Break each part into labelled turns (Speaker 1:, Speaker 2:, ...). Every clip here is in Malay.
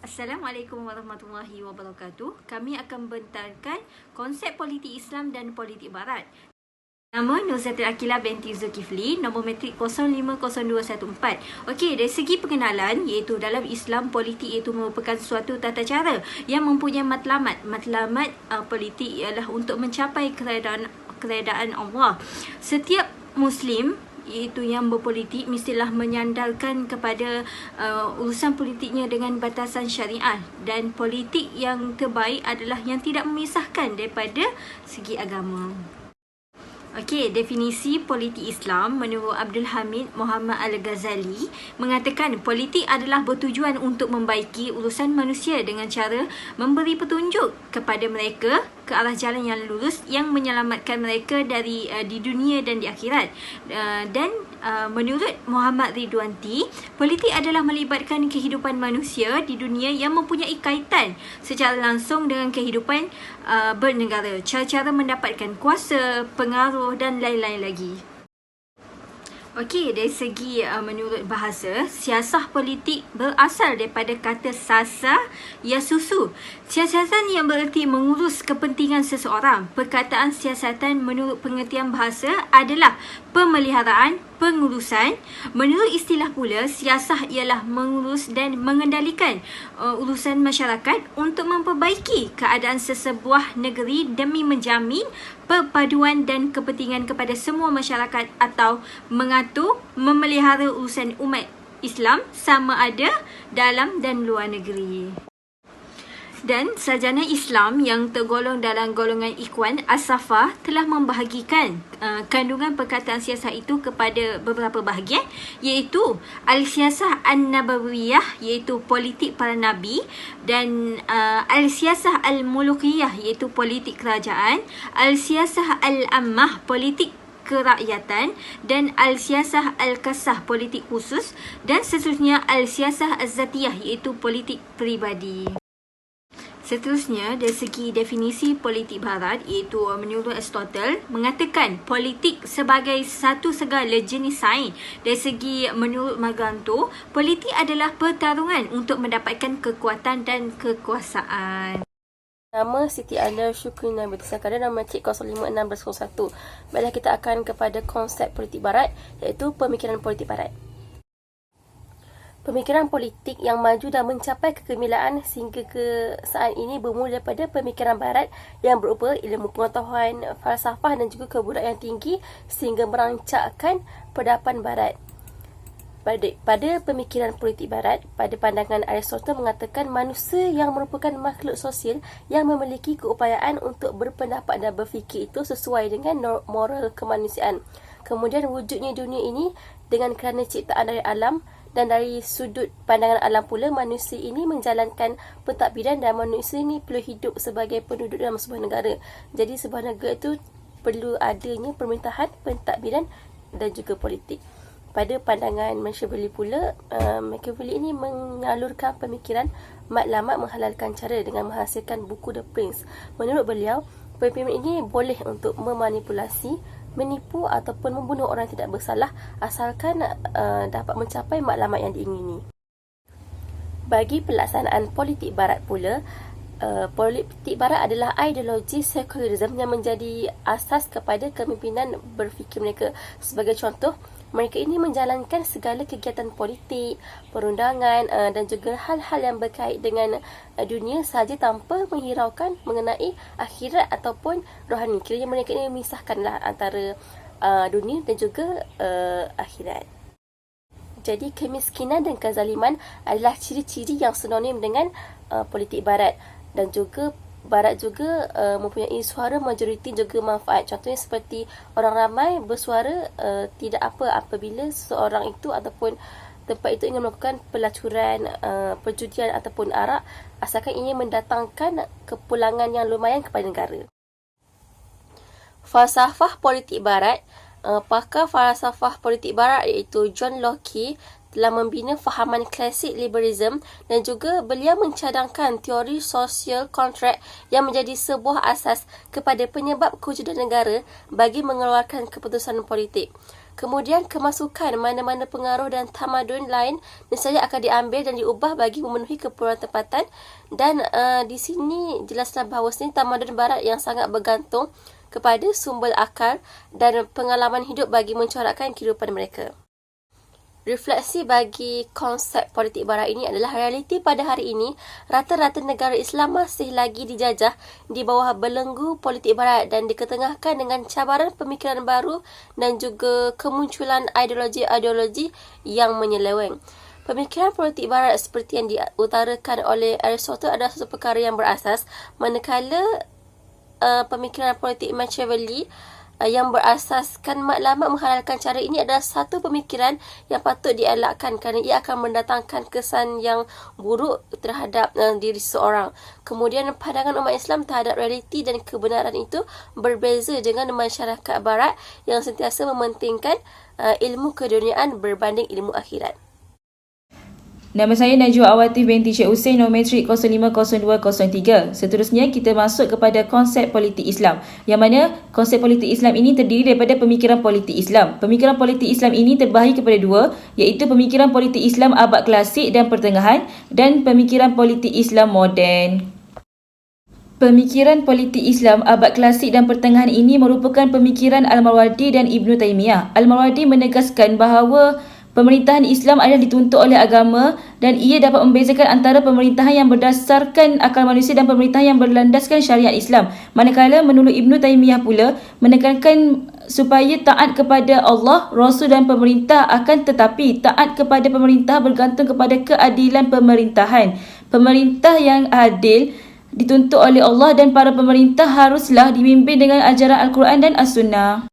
Speaker 1: Assalamualaikum warahmatullahi wabarakatuh. Kami akan membentangkan konsep politik Islam dan politik Barat. Nama Nurzatul Aqilah binti Zulkifli, nombor matrik 050214. Okey, dari segi pengenalan, iaitu dalam Islam, politik itu merupakan suatu tata cara yang mempunyai matlamat. Matlamat politik ialah untuk mencapai keredaan Allah. Setiap Muslim iaitu yang berpolitik mestilah menyandarkan kepada urusan politiknya dengan batasan syariah, dan politik yang terbaik adalah yang tidak memisahkan daripada segi agama. Okey, definisi politik Islam menurut Abdul Hamid Muhammad Al-Ghazali mengatakan politik adalah bertujuan untuk membaiki urusan manusia dengan cara memberi petunjuk kepada mereka ke arah jalan yang lurus yang menyelamatkan mereka dari di dunia dan di akhirat. Menurut Muhammad Ridwanti, politik adalah melibatkan kehidupan manusia di dunia yang mempunyai kaitan secara langsung dengan kehidupan bernegara, cara-cara mendapatkan kuasa, pengaruh dan lain-lain lagi. Okey, dari segi menurut bahasa, siasah politik berasal daripada kata sasa yasusu. Siasatan yang bererti mengurus kepentingan seseorang. Perkataan siasatan menurut pengertian bahasa adalah pemeliharaan, pengurusan. Menurut istilah pula, siasah ialah mengurus dan mengendalikan urusan masyarakat untuk memperbaiki keadaan sesebuah negeri demi menjamin perpaduan dan kepentingan kepada semua masyarakat, atau mengatur, memelihara urusan umat Islam sama ada dalam dan luar negeri. Dan sarjana Islam yang tergolong dalam golongan Ikhwan As-Safa telah membahagikan kandungan perkataan siasah itu kepada beberapa bahagian, iaitu Al-Siasah An-Nabawiyah, iaitu politik para nabi, dan Al-Siasah Al-Mulukiyah, iaitu politik kerajaan, Al-Siasah Al-Ammah, politik kerakyatan, dan Al-Siasah Al-Kasah, politik khusus, dan seterusnya Al-Siasah Az-Zatiyah, iaitu politik peribadi. Seterusnya, dari segi definisi politik Barat, iaitu menurut Aristotle, mengatakan politik sebagai satu segala jenis sains. Dari segi menurut Magranto, politik adalah pertarungan untuk mendapatkan kekuatan dan kekuasaan.
Speaker 2: Nama Siti Ala Syukrina binti Sakada, nama cik 051601. Baiklah, kita akan kepada konsep politik Barat, iaitu pemikiran politik Barat. Pemikiran politik yang maju dan mencapai kegemilaan sehingga ke saat ini bermula daripada pemikiran Barat yang berupa ilmu pengetahuan, falsafah dan juga kebudayaan tinggi sehingga merancakkan peradaban Barat. Pada pemikiran politik Barat, pada pandangan Aristotle mengatakan manusia yang merupakan makhluk sosial yang memiliki keupayaan untuk berpendapat dan berfikir itu sesuai dengan moral kemanusiaan. Kemudian wujudnya dunia ini dengan kerana ciptaan dari alam, dan dari sudut pandangan alam pula, manusia ini menjalankan pentadbiran dan manusia ini perlu hidup sebagai penduduk dalam sebuah negara. Jadi sebuah negara itu perlu adanya pemerintahan, pentadbiran dan juga politik. Pada pandangan Machiavelli pula, Machiavelli ini mengalurkan pemikiran matlamat menghalalkan cara dengan menghasilkan buku The Prince. Menurut beliau, pemimpin ini boleh untuk memanipulasi, menipu ataupun membunuh orang yang tidak bersalah asalkan dapat mencapai matlamat yang diingini. Bagi pelaksanaan politik Barat pula, politik Barat adalah ideologi sekularisme yang menjadi asas kepada kepimpinan berfikir mereka. Sebagai contoh, mereka ini menjalankan segala kegiatan politik, perundangan dan juga hal-hal yang berkait dengan dunia sahaja tanpa menghiraukan mengenai akhirat ataupun rohani. Kiranya mereka ini memisahkanlah antara dunia dan juga akhirat. Jadi kemiskinan dan kezaliman adalah ciri-ciri yang sinonim dengan politik Barat, dan juga Barat juga mempunyai suara majoriti juga manfaat. Contohnya seperti orang ramai bersuara tidak apa apabila seseorang itu ataupun tempat itu ingin melakukan pelacuran, perjudian ataupun arak, asalkan ingin mendatangkan kepulangan yang lumayan kepada negara. Falsafah politik Barat. Pakar falsafah politik Barat iaitu John Locke telah membina fahaman klasik liberalism, dan juga beliau mencadangkan teori social contract yang menjadi sebuah asas kepada penyebab kewujudan negara bagi mengeluarkan keputusan politik. Kemudian kemasukan mana-mana pengaruh dan tamadun lain nescaya akan diambil dan diubah bagi memenuhi keperluan tempatan. Dan di sini jelaslah bahawa tamadun barat yang sangat bergantung kepada sumber akal dan pengalaman hidup bagi mencorakkan kehidupan mereka. Refleksi bagi konsep politik barat ini adalah realiti pada hari ini, rata-rata negara Islam masih lagi dijajah di bawah belenggu politik barat dan diketengahkan dengan cabaran pemikiran baru dan juga kemunculan ideologi-ideologi yang menyeleweng. Pemikiran politik barat seperti yang diutarakan oleh Aristotle adalah satu perkara yang berasas, manakala pemikiran politik Machiavelli yang berasaskan matlamat menghalalkan cara ini adalah satu pemikiran yang patut dielakkan kerana ia akan mendatangkan kesan yang buruk terhadap diri seseorang. Kemudian pandangan umat Islam terhadap realiti dan kebenaran itu berbeza dengan masyarakat barat yang sentiasa mementingkan ilmu keduniaan berbanding ilmu akhirat.
Speaker 3: Nama saya Najwa Awatif binti Syekh Hussein, nombor metrik 050203. Seterusnya kita masuk kepada konsep politik Islam, yang mana konsep politik Islam ini terdiri daripada pemikiran politik Islam. Pemikiran politik Islam ini terbahagi kepada dua, iaitu pemikiran politik Islam abad klasik dan pertengahan dan pemikiran politik Islam moden. Pemikiran politik Islam abad klasik dan pertengahan ini merupakan pemikiran Al-Mawardi dan Ibn Taymiyah. Al-Mawardi menegaskan bahawa pemerintahan Islam adalah dituntut oleh agama dan ia dapat membezakan antara pemerintahan yang berdasarkan akal manusia dan pemerintahan yang berlandaskan syariat Islam. Manakala menurut Ibn Taymiyah pula menekankan supaya taat kepada Allah, Rasul dan pemerintah, akan tetapi taat kepada pemerintah bergantung kepada keadilan pemerintahan. Pemerintah yang adil dituntut oleh Allah dan para pemerintah haruslah dibimbing dengan ajaran Al-Quran dan As-Sunnah.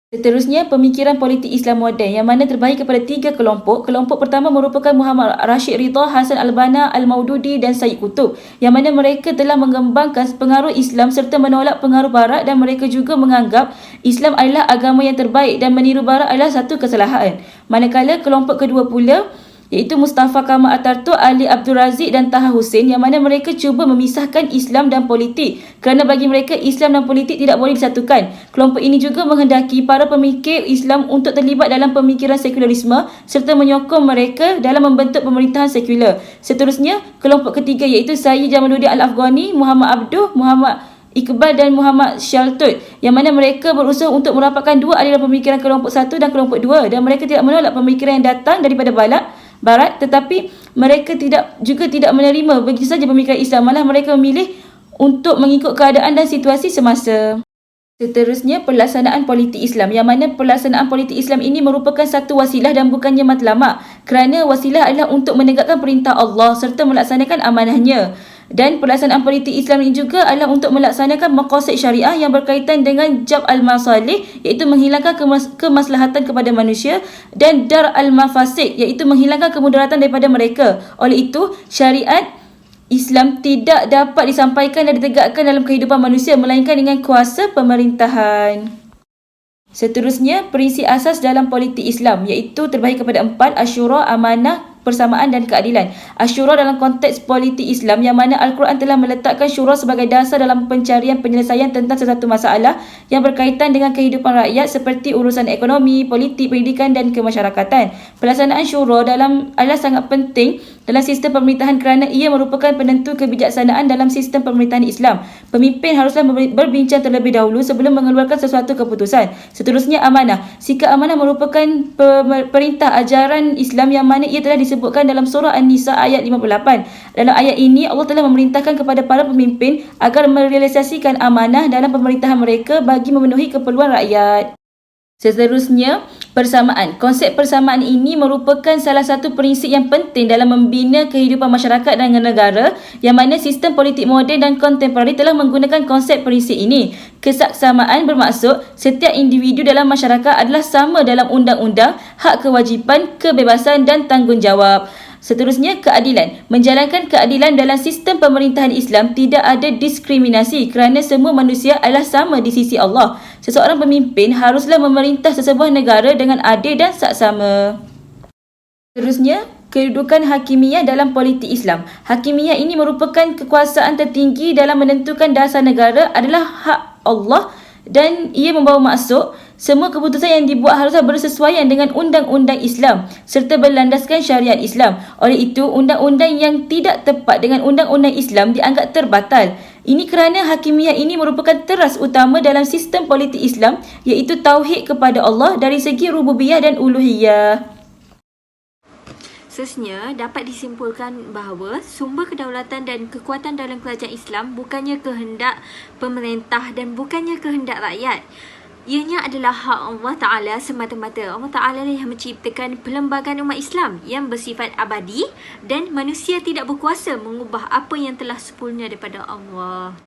Speaker 3: Seterusnya, pemikiran politik Islam moden yang mana terbahagi kepada tiga kelompok. Kelompok pertama merupakan Muhammad Rashid Ridha, Hasan Al-Banna, Al-Maududi dan Sayyid Qutb, yang mana mereka telah mengembangkan pengaruh Islam serta menolak pengaruh Barat, dan mereka juga menganggap Islam adalah agama yang terbaik dan meniru Barat adalah satu kesalahan. Manakala kelompok kedua pula iaitu Mustafa Kamal Atatürk, Ali Abdul Razik dan Taha Hussein, yang mana mereka cuba memisahkan Islam dan politik kerana bagi mereka Islam dan politik tidak boleh disatukan. Kelompok ini juga menghendaki para pemikir Islam untuk terlibat dalam pemikiran sekularisme serta menyokong mereka dalam membentuk pemerintahan sekular. Seterusnya, kelompok ketiga iaitu Sayyid Jamaluddin Al-Afghani, Muhammad Abduh, Muhammad Iqbal dan Muhammad Shaltut, yang mana mereka berusaha untuk merapatkan dua aliran pemikiran kelompok satu dan kelompok dua, dan mereka tidak menolak pemikiran yang datang daripada Barat, tetapi mereka tidak menerima begitu saja pemikiran Islam, malah mereka memilih untuk mengikut keadaan dan situasi semasa. Seterusnya, pelaksanaan politik Islam, yang mana pelaksanaan politik Islam ini merupakan satu wasilah dan bukannya matlamat, kerana wasilah adalah untuk menegakkan perintah Allah serta melaksanakan amanahnya. Dan pelaksanaan politik Islam ini juga adalah untuk melaksanakan maqasid syariah yang berkaitan dengan jab al-masalih, iaitu menghilangkan kemaslahatan kepada manusia, dan dar al-mafasid, iaitu menghilangkan kemudaratan daripada mereka. Oleh itu, syariat Islam tidak dapat disampaikan dan ditegakkan dalam kehidupan manusia melainkan dengan kuasa pemerintahan. Seterusnya, prinsip asas dalam politik Islam iaitu terbahagi kepada 4: Asyura, amanah, persamaan dan keadilan. Asyura dalam konteks politik Islam, yang mana Al-Quran telah meletakkan syura sebagai dasar dalam pencarian penyelesaian tentang sesuatu masalah yang berkaitan dengan kehidupan rakyat seperti urusan ekonomi, politik, pendidikan dan kemasyarakatan. Pelaksanaan syura adalah sangat penting dalam sistem pemerintahan kerana ia merupakan penentu kebijaksanaan dalam sistem pemerintahan Islam. Pemimpin haruslah berbincang terlebih dahulu sebelum mengeluarkan sesuatu keputusan. Seterusnya, amanah. Sikap amanah merupakan perintah ajaran Islam yang mana ia telah disebutkan dalam surah An-Nisa ayat 58. Dalam ayat ini, Allah telah memerintahkan kepada para pemimpin agar merealisasikan amanah dalam pemerintahan mereka bagi memenuhi keperluan rakyat. Seterusnya, persamaan. Konsep persamaan ini merupakan salah satu prinsip yang penting dalam membina kehidupan masyarakat dan negara, yang mana sistem politik moden dan kontemporari telah menggunakan konsep prinsip ini. Kesaksamaan bermaksud setiap individu dalam masyarakat adalah sama dalam undang-undang, hak kewajipan, kebebasan dan tanggungjawab. Seterusnya, keadilan. Menjalankan keadilan dalam sistem pemerintahan Islam tidak ada diskriminasi kerana semua manusia adalah sama di sisi Allah. Seseorang pemimpin haruslah memerintah sesebuah negara dengan adil dan saksama. Seterusnya, kedudukan hakimiyah dalam politik Islam. Hakimiyah ini merupakan kekuasaan tertinggi dalam menentukan dasar negara adalah hak Allah, dan ia membawa maksud Semua keputusan yang dibuat haruslah bersesuaian dengan undang-undang Islam serta berlandaskan syariat Islam. Oleh itu, undang-undang yang tidak tepat dengan undang-undang Islam dianggap terbatal. Ini kerana hakimiyah ini merupakan teras utama dalam sistem politik Islam, iaitu tauhid kepada Allah dari segi rububiyah dan uluhiyah.
Speaker 1: Seterusnya, dapat disimpulkan bahawa sumber kedaulatan dan kekuatan dalam kerajaan Islam bukannya kehendak pemerintah dan bukannya kehendak rakyat. Ianya adalah hak Allah Ta'ala semata-mata. Allah Ta'ala yang menciptakan perlembagaan umat Islam yang bersifat abadi dan manusia tidak berkuasa mengubah apa yang telah sempurna daripada Allah.